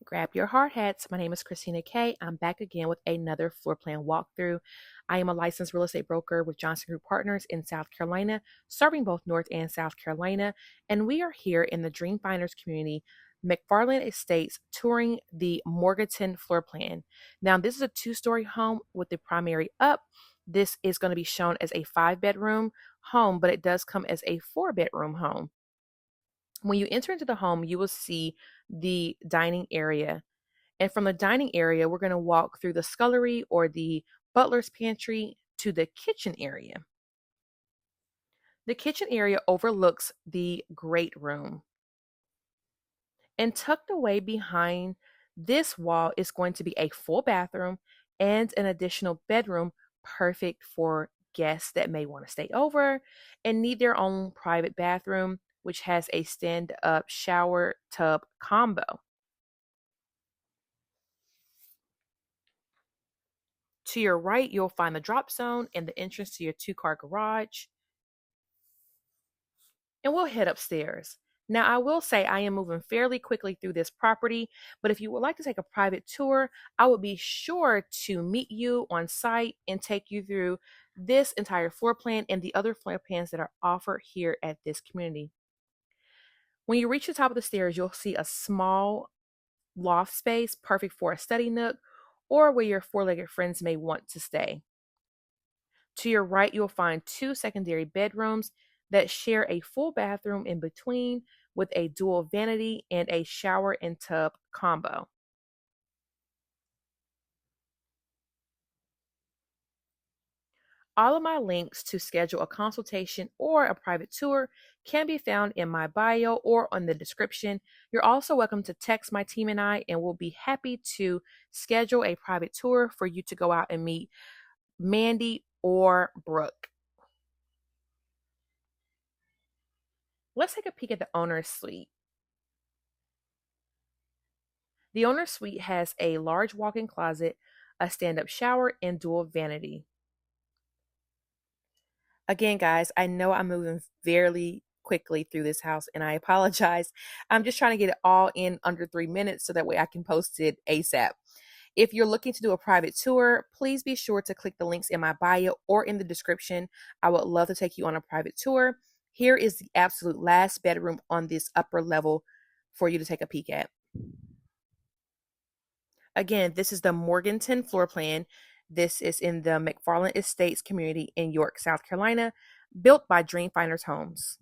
Grab your hard hats. My name is Christina Kay. I'm back again with another floor plan walkthrough. I am a licensed real estate broker with Johnson Group Partners in South Carolina, serving both North and South Carolina. And we are here in the Dream Finders community, McFarland Estates, touring the Morganton Floorplan. Now, this is a two-story home with the primary up. This is going to be shown as a 5-bedroom home, but it does come as a 4-bedroom home. When you enter into the home, you will see the dining area. And from the dining area, we're going to walk through the scullery or the butler's pantry to the kitchen area. The kitchen area overlooks the great room. And tucked away behind this wall is going to be a full bathroom and an additional bedroom, perfect for guests that may want to stay over and need their own private bathroom, which has a stand-up shower tub combo. To your right, you'll find the drop zone and the entrance to your 2-car garage. And we'll head upstairs. Now, I will say I am moving fairly quickly through this property, but if you would like to take a private tour, I will be sure to meet you on site and take you through this entire floor plan and the other floor plans that are offered here at this community. When you reach the top of the stairs, you'll see a small loft space, perfect for a study nook or where your four-legged friends may want to stay. To your right, you'll find 2 secondary bedrooms that share a full bathroom in between with a dual vanity and a shower and tub combo. All of my links to schedule a consultation or a private tour can be found in my bio or on the description. You're also welcome to text my team and I, and we'll be happy to schedule a private tour for you to go out and meet Mandy or Brooke. Let's take a peek at the owner's suite. The owner's suite has a large walk-in closet, a stand-up shower, and dual vanity. Again, guys, I know I'm moving fairly quickly through this house and I apologize. I'm just trying to get it all in under 3 minutes so that way I can post it ASAP. If you're looking to do a private tour, please be sure to click the links in my bio or in the description. I would love to take you on a private tour. Here is the absolute last bedroom on this upper level for you to take a peek at. Again, this is the Morganton floor plan. This is in the McFarland Estates community in York, South Carolina, built by Dream Finders Homes.